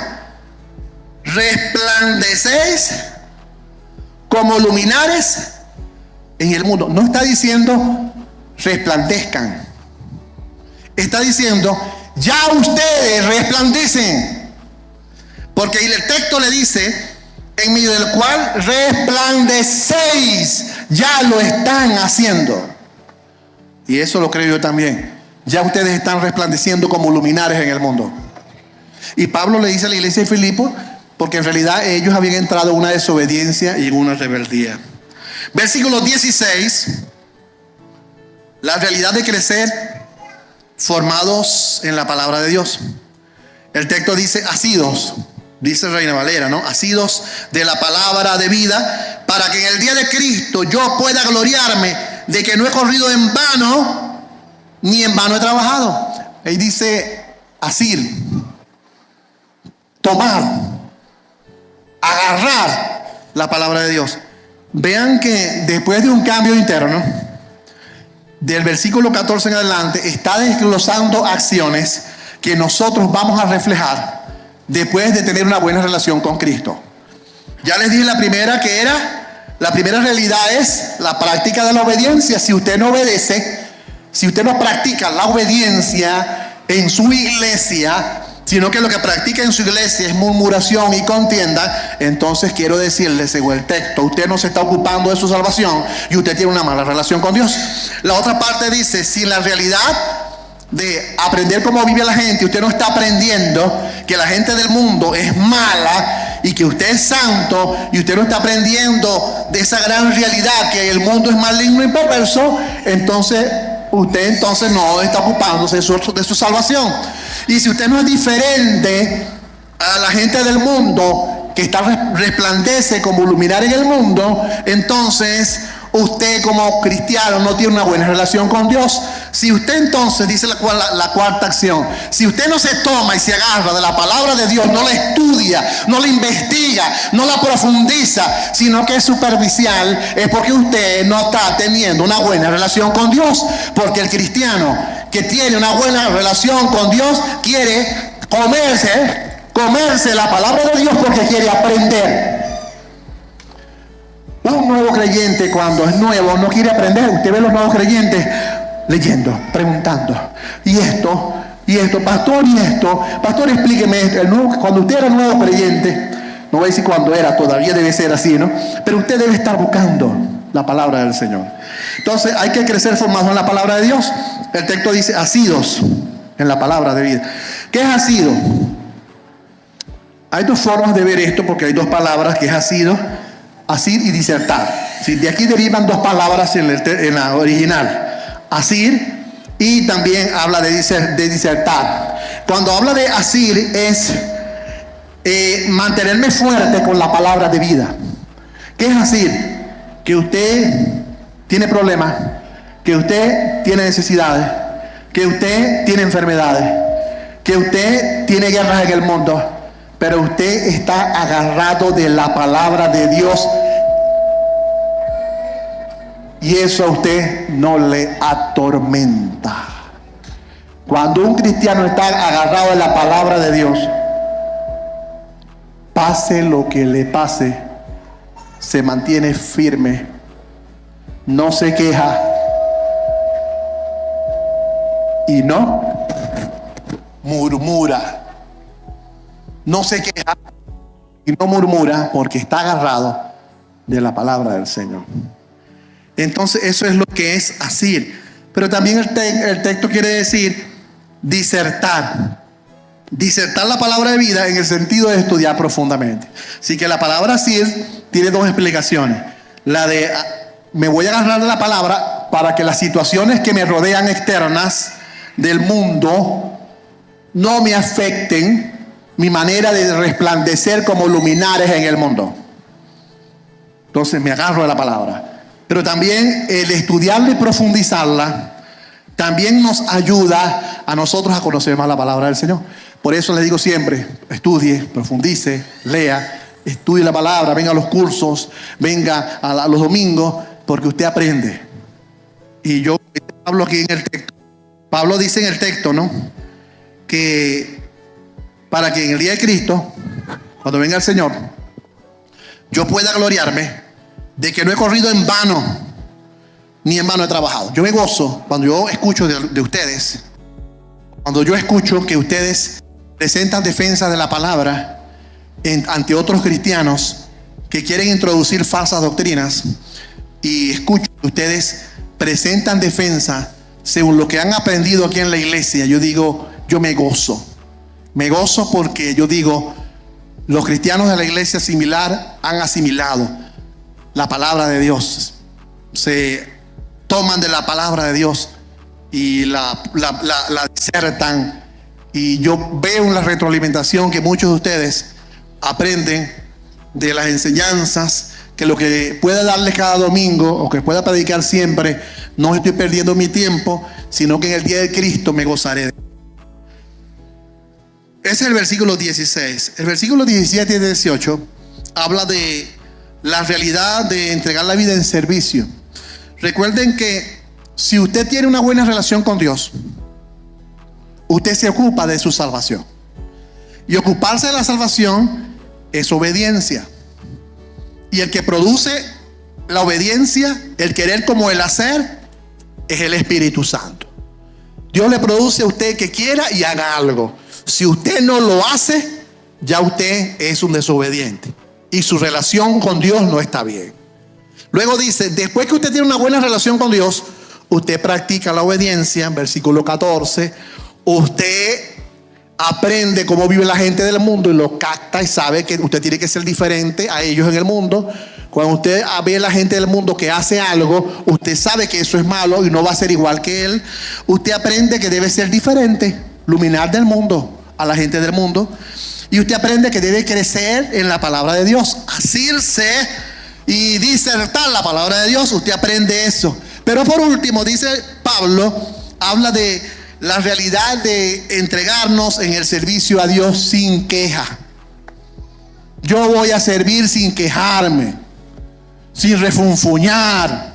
B: Resplandecéis como luminares en el mundo. No está diciendo resplandezcan. Está diciendo, ya ustedes resplandecen. Porque el texto le dice, en medio del cual resplandecéis. Ya lo están haciendo. Y eso lo creo yo también. Ya ustedes están resplandeciendo como luminares en el mundo. Y Pablo le dice a la iglesia de Filipo, porque en realidad ellos habían entrado en una desobediencia y en una rebeldía. Versículo 16. La realidad de crecer formados en la palabra de Dios. El texto dice, asidos, dice Reina Valera, ¿no? Asidos de la palabra de vida, para que en el día de Cristo yo pueda gloriarme de que no he corrido en vano, ni en vano he trabajado. Ahí dice asir, tomar, agarrar la palabra de Dios. Vean que después de un cambio interno, del versículo 14 en adelante, está desglosando acciones que nosotros vamos a reflejar después de tener una buena relación con Cristo. Ya les dije la primera, que era, la primera realidad es la práctica de la obediencia. Si usted no obedece, si usted no practica la obediencia en su iglesia, sino que lo que practica en su iglesia es murmuración y contienda, entonces quiero decirle, según el texto, usted no se está ocupando de su salvación y usted tiene una mala relación con Dios. La otra parte dice, si la realidad de aprender cómo vive la gente, usted no está aprendiendo que la gente del mundo es mala y que usted es santo, y usted no está aprendiendo de esa gran realidad que el mundo es maligno y perverso, entonces usted no está ocupándose de su salvación. Y si usted no es diferente a la gente del mundo que resplandece como luminar en el mundo, entonces usted como cristiano no tiene una buena relación con Dios. Si usted entonces, dice la cuarta acción, si usted no se toma y se agarra de la palabra de Dios, no la estudia, no la investiga, no la profundiza, sino que es superficial, es porque usted no está teniendo una buena relación con Dios. Porque el cristiano que tiene una buena relación con Dios quiere comerse la palabra de Dios, porque quiere aprender. Un nuevo creyente, cuando es nuevo, no quiere aprender. Usted ve los nuevos creyentes leyendo, preguntando, y esto, pastor, pastor, explíqueme esto. Cuando usted era nuevo creyente, no voy a decir cuando era, todavía debe ser así, ¿no? Pero usted debe estar buscando la palabra del Señor. Entonces hay que crecer formado en la palabra de Dios. El texto dice asidos en la palabra de vida. ¿Qué es asido? Hay dos formas de ver esto, porque hay dos palabras, que es asido, asir y disertar. ¿Sí? De aquí derivan dos palabras en la original, asir, y también habla de disertar. Cuando habla de asir es mantenerme fuerte con la palabra de vida. ¿Qué es asir? Que usted tiene problemas, que usted tiene necesidades, que usted tiene enfermedades, que usted tiene guerras en el mundo, pero usted está agarrado de la palabra de Dios, y eso a usted no le atormenta. Cuando un cristiano está agarrado de la palabra de Dios, pase lo que le pase, se mantiene firme, no se queja y no murmura. no se queja y no murmura porque está agarrado de la palabra del Señor. Entonces eso es lo que es asir. Pero también el texto quiere decir disertar. Disertar la palabra de vida en el sentido de estudiar profundamente. Así que la palabra asir tiene dos explicaciones. La de me voy a agarrar de la palabra para que las situaciones que me rodean externas del mundo no me afecten mi manera de resplandecer como luminares en el mundo. Entonces me agarro de la palabra. Pero también el estudiarla y profundizarla también nos ayuda a nosotros a conocer más la palabra del Señor. Por eso les digo siempre, estudie, profundice, lea, estudie la palabra, venga a los cursos, venga a los domingos, porque usted aprende. Y yo hablo aquí en el texto. Pablo dice en el texto, ¿no?, que para que en el día de Cristo, cuando venga el Señor, yo pueda gloriarme de que no he corrido en vano, ni en vano he trabajado. Yo me gozo cuando yo escucho de ustedes, cuando yo escucho que ustedes presentan defensa de la palabra ante otros cristianos que quieren introducir falsas doctrinas, y escucho que ustedes presentan defensa según lo que han aprendido aquí en la iglesia. Yo digo, yo me gozo porque yo digo, los cristianos de la iglesia similar han asimilado la palabra de Dios, se toman de la palabra de Dios y la disertan, y yo veo en la retroalimentación que muchos de ustedes aprenden de las enseñanzas, que lo que pueda darles cada domingo o que pueda predicar siempre, no estoy perdiendo mi tiempo, sino que en el día de Cristo me gozaré. Ese es el versículo 16. El versículo 17 y 18 habla de la realidad de entregar la vida en servicio. Recuerden que si usted tiene una buena relación con Dios, usted se ocupa de su salvación. Y ocuparse de la salvación es obediencia. Y el que produce la obediencia, el querer como el hacer, es el Espíritu Santo. Dios le produce a usted que quiera y haga algo. Si usted no lo hace, ya usted es un desobediente y su relación con Dios no está bien. Luego dice, después que usted tiene una buena relación con Dios, usted practica la obediencia. Versículo 14, usted aprende cómo vive la gente del mundo y lo capta y sabe que usted tiene que ser diferente a ellos en el mundo. Cuando usted ve a la gente del mundo que hace algo, usted sabe que eso es malo y no va a ser igual que él. Usted aprende que debe ser diferente, luminar del mundo a la gente del mundo. Y usted aprende que debe crecer en la palabra de Dios, asirse y disertar la palabra de Dios. Usted aprende eso. Pero por último, dice Pablo, habla de la realidad de entregarnos en el servicio a Dios sin queja. Yo voy a servir sin quejarme, sin refunfuñar,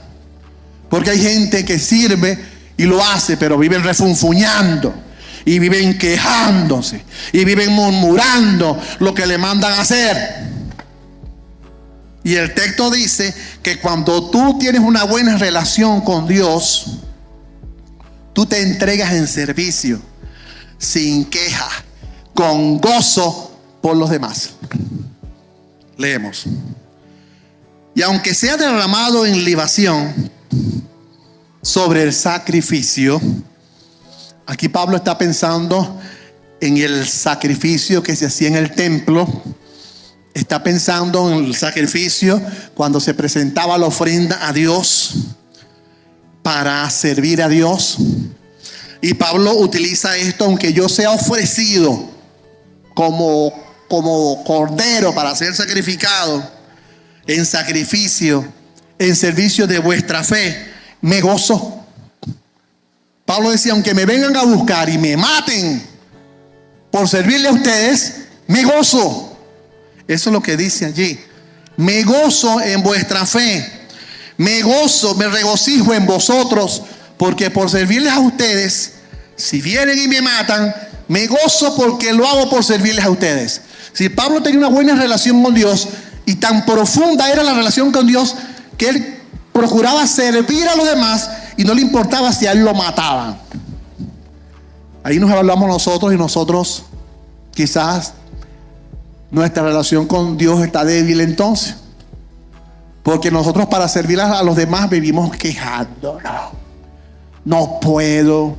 B: porque hay gente que sirve y lo hace, pero viven refunfuñando y viven quejándose y viven murmurando lo que le mandan a hacer. Y el texto dice que cuando tú tienes una buena relación con Dios, tú te entregas en servicio, sin queja, con gozo por los demás. Leemos. Y aunque sea derramado en libación sobre el sacrificio, aquí Pablo está pensando en el sacrificio que se hacía en el templo. Está pensando en el sacrificio cuando se presentaba la ofrenda a Dios para servir a Dios. Y Pablo utiliza esto: aunque yo sea ofrecido como cordero para ser sacrificado, en sacrificio, en servicio de vuestra fe, me gozo. Pablo decía, aunque me vengan a buscar y me maten por servirle a ustedes, me gozo. Eso es lo que dice allí. Me gozo en vuestra fe. Me gozo, me regocijo en vosotros, porque por servirles a ustedes, si vienen y me matan, me gozo porque lo hago por servirles a ustedes. Si Pablo tenía una buena relación con Dios, y tan profunda era la relación con Dios, que él procuraba servir a los demás y no le importaba si a él lo mataban. Ahí nos hablamos nosotros, y nosotros quizás nuestra relación con Dios está débil entonces. Porque nosotros para servir a los demás vivimos quejándonos. No puedo,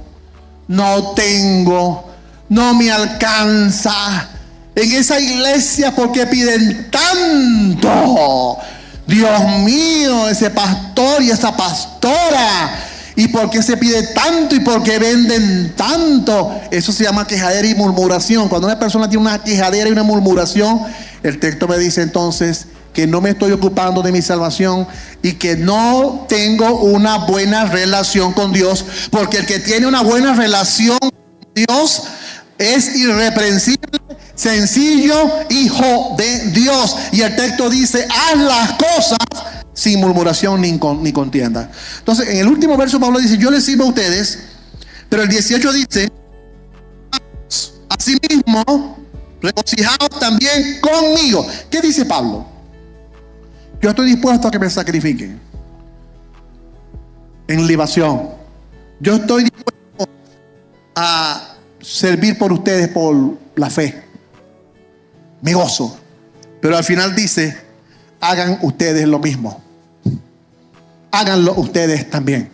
B: no tengo, no me alcanza. En esa iglesia, ¿por qué piden tanto? Dios mío, ese pastor y esa pastora. ¿Y por qué se pide tanto? ¿Y por qué venden tanto? Eso se llama quejadera y murmuración. Cuando una persona tiene una quejadera y una murmuración, el texto me dice entonces que no me estoy ocupando de mi salvación y que no tengo una buena relación con Dios, porque el que tiene una buena relación con Dios es irreprensible, sencillo, hijo de Dios. Y el texto dice: haz las cosas sin murmuración ni contienda. Entonces, en el último verso Pablo dice: yo les sirvo a ustedes. Pero el 18 dice: asimismo, regocijaos también conmigo. ¿Qué dice Pablo? Yo estoy dispuesto a que me sacrifiquen en libación. Yo estoy dispuesto a servir por ustedes por la fe. Me gozo. Pero al final dice: hagan ustedes lo mismo. Háganlo ustedes también.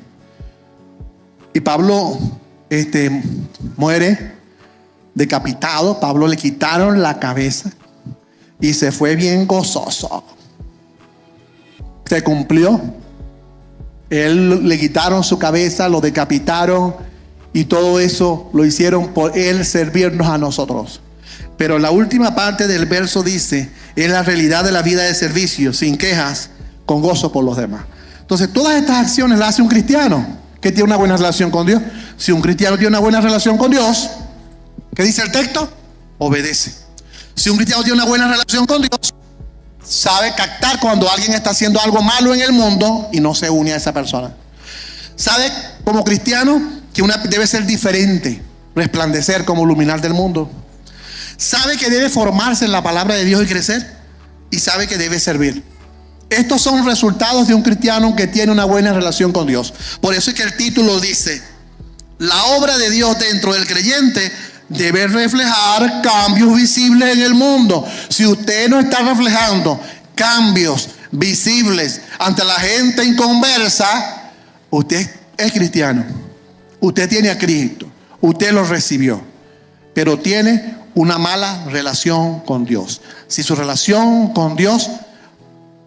B: Y Pablo muere decapitado. Pablo le quitaron la cabeza y se fue bien gozoso. Se cumplió. Él le quitaron su cabeza, lo decapitaron, y todo eso lo hicieron por él servirnos a nosotros. Pero la última parte del verso dice: es la realidad de la vida de servicio, sin quejas, con gozo por los demás. Entonces, todas estas acciones las hace un cristiano que tiene una buena relación con Dios. Si un cristiano tiene una buena relación con Dios, ¿qué dice el texto? Obedece. Si un cristiano tiene una buena relación con Dios, sabe captar cuando alguien está haciendo algo malo en el mundo y no se une a esa persona. Sabe como cristiano que debe ser diferente, resplandecer como luminar del mundo. Sabe que debe formarse en la palabra de Dios y crecer. Y sabe que debe servir. Estos son resultados de un cristiano que tiene una buena relación con Dios. Por eso es que el título dice: la obra de Dios dentro del creyente debe reflejar cambios visibles en el mundo. Si usted no está reflejando cambios visibles ante la gente inconversa, usted es cristiano. Usted tiene a Cristo. Usted lo recibió. Pero tiene una mala relación con Dios. Si su relación con Dios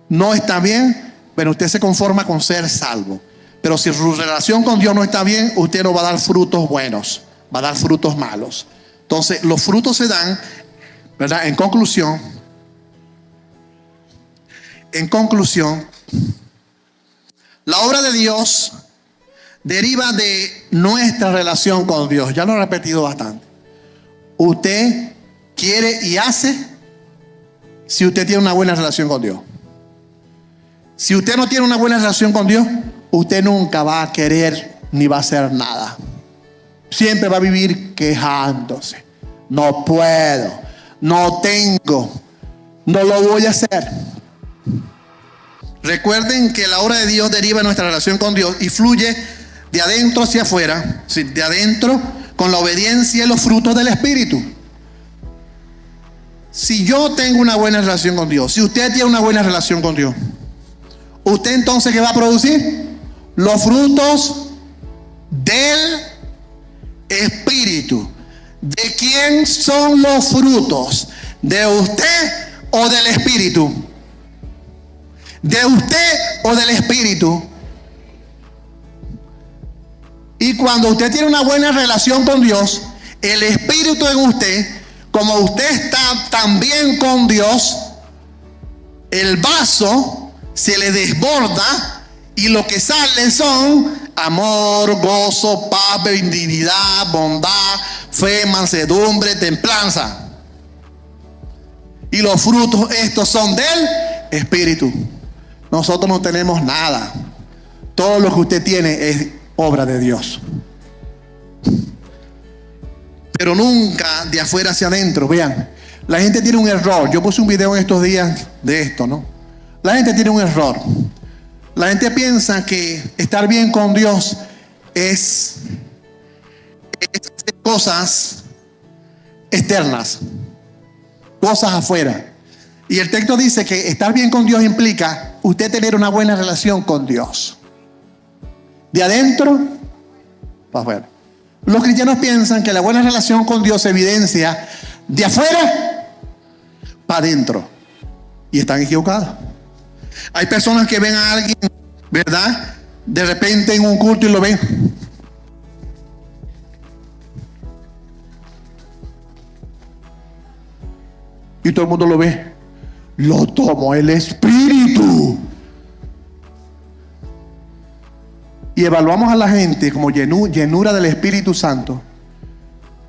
B: no está bien, bueno, usted se conforma con ser salvo. Pero si su relación con Dios no está bien, usted no va a dar frutos buenos, va a dar frutos malos. Entonces, los frutos se dan, ¿verdad? En conclusión, la obra de Dios deriva de nuestra relación con Dios. Ya lo he repetido bastante. Usted quiere y hace si usted tiene una buena relación con Dios. Si usted no tiene una buena relación con Dios, usted nunca va a querer ni va a hacer nada. Siempre va a vivir quejándose. No puedo, no tengo, no lo voy a hacer. Recuerden que la obra de Dios deriva de nuestra relación con Dios y fluye de adentro hacia afuera, ¿sí? De adentro con la obediencia y los frutos del Espíritu. Si yo tengo una buena relación con Dios, si usted tiene una buena relación con Dios, usted entonces, ¿qué va a producir? Los frutos del Espíritu. ¿De quién son los frutos? ¿De usted o del Espíritu? ¿De usted o del Espíritu? Y cuando usted tiene una buena relación con Dios, el Espíritu en usted, como usted está también con Dios, el vaso se le desborda y lo que sale son amor, gozo, paz, benignidad, bondad, fe, mansedumbre, templanza. Y los frutos estos son del Espíritu. Nosotros no tenemos nada. Todo lo que usted tiene es obra de Dios. Pero nunca de afuera hacia adentro. Vean, la gente tiene un error. Yo puse un video en estos días de esto, ¿no? La gente tiene un error. La gente piensa que estar bien con Dios es hacer cosas externas. cosas afuera. Y el texto dice que estar bien con Dios implica usted tener una buena relación con Dios. De adentro para afuera. Los cristianos piensan que la buena relación con Dios se evidencia de afuera para adentro. Y están equivocados. Hay personas que ven a alguien, ¿verdad? De repente en un culto y lo ven. Y todo el mundo lo ve. Lo tomó el Espíritu. Y evaluamos a la gente como llenura del Espíritu Santo,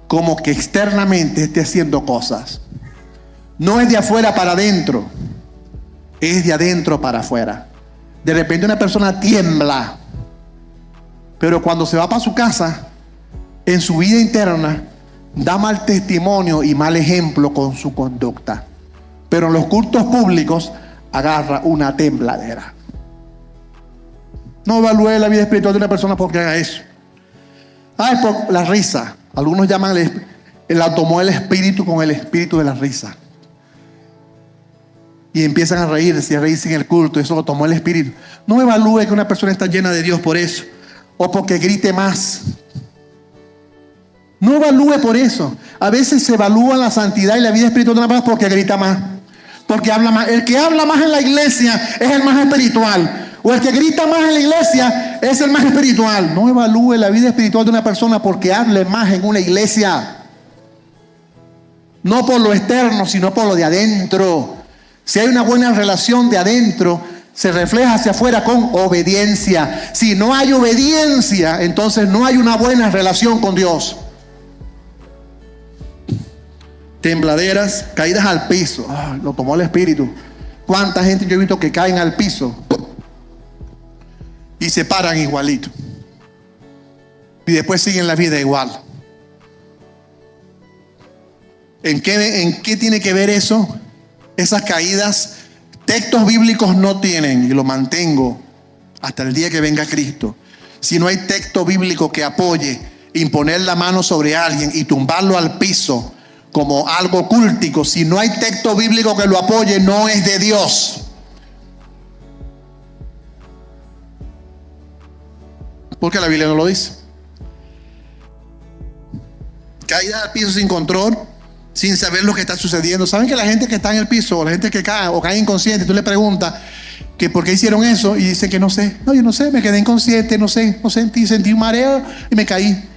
B: como que externamente esté haciendo cosas. No es de afuera para adentro, es de adentro para afuera. De repente una persona tiembla, pero cuando se va para su casa, en su vida interna, da mal testimonio y mal ejemplo con su conducta. Pero en los cultos públicos agarra una tembladera. No evalúe la vida espiritual de una persona porque haga eso. Es por la risa. Algunos llaman la tomó el espíritu con el espíritu de la risa. Y empiezan a reírse en el culto. Eso lo tomó el espíritu. No evalúe que una persona está llena de Dios por eso. O porque grite más. No evalúe por eso. A veces se evalúa la santidad y la vida espiritual de una persona porque grita más. Porque habla más. El que habla más en la iglesia es el más espiritual. O el que grita más en la iglesia es el más espiritual. No evalúe la vida espiritual de una persona porque hable más en una iglesia. No por lo externo, sino por lo de adentro. Si hay una buena relación de adentro, se refleja hacia afuera con obediencia. Si no hay obediencia, entonces no hay una buena relación con Dios. Tembladeras, caídas al piso. Lo tomó el Espíritu. ¿Cuánta gente yo he visto que caen al piso y se paran igualito? Y después siguen la vida igual. ¿En qué tiene que ver eso? Esas caídas, textos bíblicos no tienen, y lo mantengo hasta el día que venga Cristo. Si no hay texto bíblico que apoye imponer la mano sobre alguien y tumbarlo al piso como algo cultico, si no hay texto bíblico que lo apoye, no es de Dios. Porque la Biblia no lo dice. Caída al piso sin control, sin saber lo que está sucediendo. ¿Saben que la gente que está en el piso, o la gente que cae o cae inconsciente, tú le preguntas que por qué hicieron eso y dicen que no sé? No, yo no sé, me quedé inconsciente, no sentí un mareo y me caí.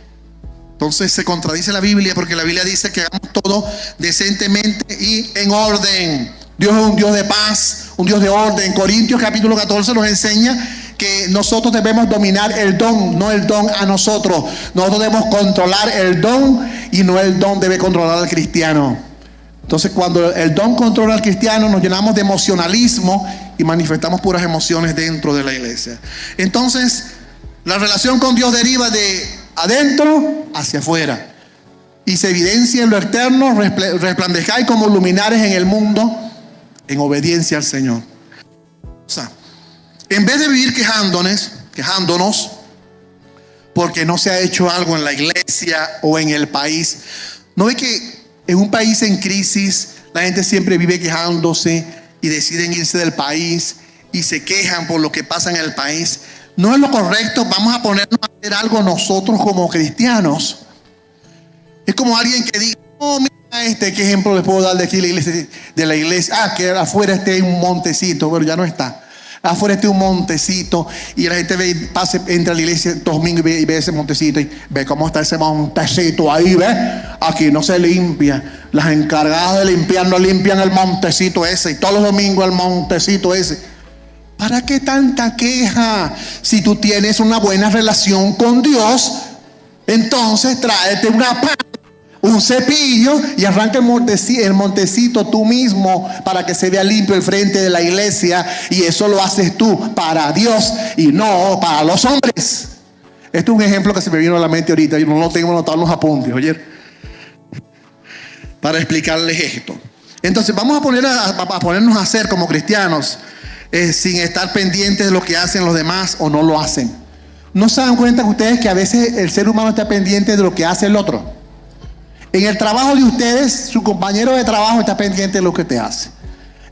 B: Entonces se contradice la Biblia, porque la Biblia dice que hagamos todo decentemente y en orden. Dios es un Dios de paz, un Dios de orden. Corintios capítulo 14 nos enseña que nosotros debemos dominar el don, no el don a nosotros. Nosotros debemos controlar el don y no el don debe controlar al cristiano. Entonces cuando el don controla al cristiano, nos llenamos de emocionalismo y manifestamos puras emociones dentro de la iglesia. Entonces la relación con Dios deriva de adentro hacia afuera y se evidencia en lo externo. Resplandezcáis como luminares en el mundo en obediencia al Señor. O sea, en vez de vivir quejándonos porque no se ha hecho algo en la iglesia o en el país, ¿no ve que en un país en crisis la gente siempre vive quejándose y deciden irse del país y se quejan por lo que pasa en el país? No es lo correcto. Vamos a ponernos a hacer algo nosotros como cristianos. Es como alguien que diga: oh, mira ¿qué ejemplo les puedo dar de aquí de la iglesia? Que afuera esté un montecito, pero ya no está. Afuera esté un montecito y la gente entra a la iglesia domingo y ve ese montecito y ve cómo está ese montecito ahí, ¿ves? Aquí no se limpia. Las encargadas de limpiar no limpian el montecito ese, y todos los domingos el montecito ese. ¿Para qué tanta queja? Si tú tienes una buena relación con Dios, entonces tráete una pala, un cepillo y arranca el montecito tú mismo para que se vea limpio el frente de la iglesia. Y eso lo haces tú para Dios y no para los hombres. Este es un ejemplo que se me vino a la mente ahorita. Yo no lo tengo anotado en los apuntes, oye, para explicarles esto. Entonces vamos a ponernos a hacer como cristianos, sin estar pendientes de lo que hacen los demás o no lo hacen. ¿No se dan cuenta ustedes que a veces el ser humano está pendiente de lo que hace el otro? En el trabajo de ustedes, su compañero de trabajo está pendiente de lo que usted hace.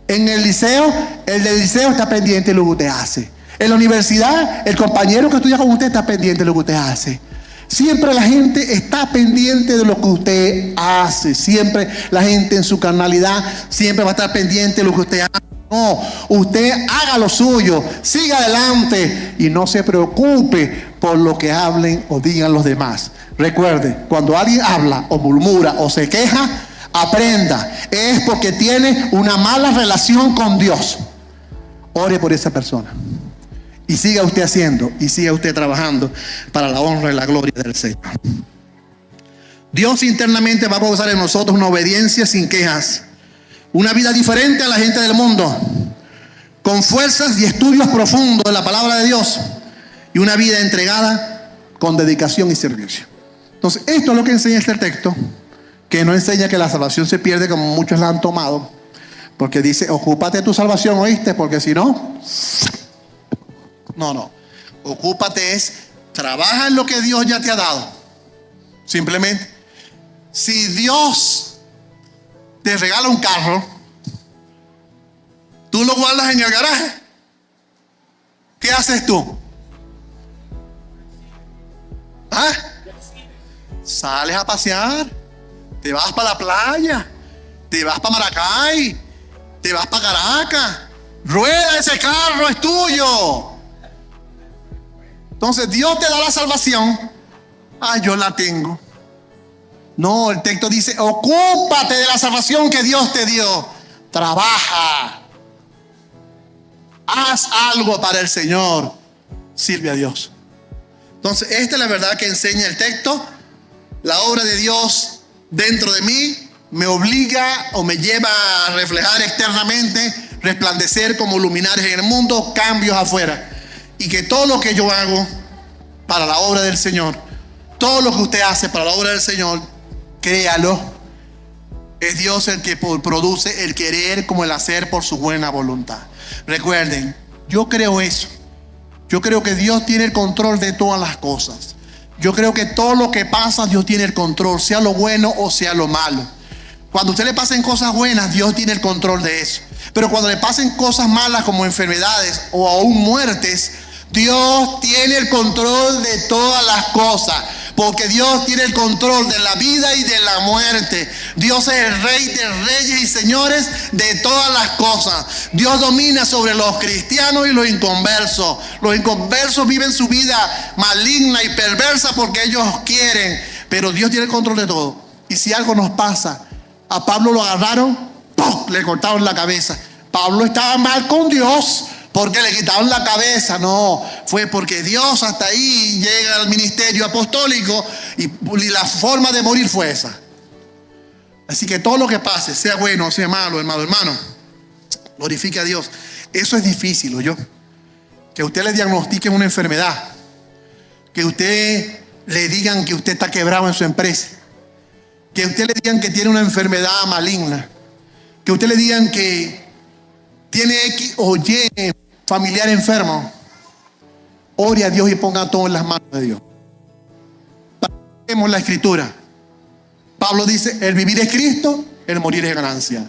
B: En el liceo, el del liceo está pendiente de lo que usted hace. En la universidad, el compañero que estudia con usted está pendiente de lo que usted hace. Siempre la gente está pendiente de lo que usted hace. Siempre la gente en su carnalidad siempre va a estar pendiente de lo que usted hace. No, usted haga lo suyo, siga adelante y no se preocupe por lo que hablen o digan los demás. Recuerde, cuando alguien habla o murmura o se queja, aprenda, es porque tiene una mala relación con Dios. Ore por esa persona y siga usted haciendo y siga usted trabajando para la honra y la gloria del Señor. Dios internamente va a causar en nosotros una obediencia sin quejas, una vida diferente a la gente del mundo, con fuerzas y estudios profundos de la palabra de Dios y una vida entregada con dedicación y servicio. Entonces, esto es lo que enseña este texto, que no enseña que la salvación se pierde como muchos la han tomado, porque dice, ocúpate de tu salvación, ¿oíste? Porque si no, no, ocúpate es, trabaja en lo que Dios ya te ha dado. Simplemente, si Dios te regala un carro, tú lo guardas en el garaje, ¿qué haces tú? ¿Ah? Sales a pasear, te vas para la playa, te vas para Maracay, te vas para Caracas, rueda ese carro, es tuyo. Entonces Dios te da la salvación. Yo la tengo. No, el texto dice, ocúpate de la salvación que Dios te dio. Trabaja. Haz algo para el Señor. Sirve a Dios. Entonces, esta es la verdad que enseña el texto. La obra de Dios dentro de mí me obliga o me lleva a reflejar externamente, resplandecer como luminares en el mundo, cambios afuera. Y que todo lo que yo hago para la obra del Señor, todo lo que usted hace para la obra del Señor, créalo, es Dios el que produce el querer como el hacer por su buena voluntad. Recuerden, yo creo eso. Yo creo que Dios tiene el control de todas las cosas. Yo creo que todo lo que pasa, Dios tiene el control, sea lo bueno o sea lo malo. Cuando a usted le pasen cosas buenas, Dios tiene el control de eso. Pero cuando le pasen cosas malas como enfermedades o aún muertes, Dios tiene el control de todas las cosas. Porque Dios tiene el control de la vida y de la muerte. Dios es el Rey de reyes y señores de todas las cosas. Dios domina sobre los cristianos y los inconversos. Los inconversos viven su vida maligna y perversa porque ellos quieren. Pero Dios tiene el control de todo. Y si algo nos pasa, a Pablo lo agarraron, ¡pum!, le cortaron la cabeza. Pablo estaba mal con Dios porque le quitaron la cabeza. No, fue porque Dios hasta ahí llega al ministerio apostólico y la forma de morir fue esa. Así que todo lo que pase, sea bueno o sea malo, hermano, glorifique a Dios. Eso es difícil, ¿oyó? Que usted le diagnostiquen una enfermedad, que usted le digan que usted está quebrado en su empresa, que usted le digan que tiene una enfermedad maligna, que usted le digan que tiene X o Y familiar enfermo. Ore a Dios y ponga todo en las manos de Dios. Vemos la escritura. Pablo dice, el vivir es Cristo, el morir es ganancia.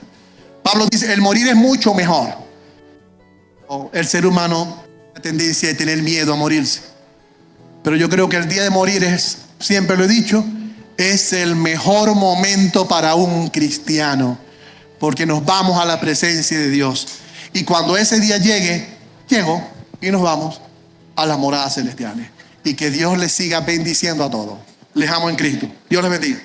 B: Pablo dice, el morir es mucho mejor. El ser humano tiene la tendencia de tener miedo a morirse. Pero yo creo que el día de morir es, siempre lo he dicho, es el mejor momento para un cristiano. Porque nos vamos a la presencia de Dios. Y cuando ese día llegue, llegó y nos vamos a las moradas celestiales. Y que Dios les siga bendiciendo a todos. Les amo en Cristo. Dios les bendiga.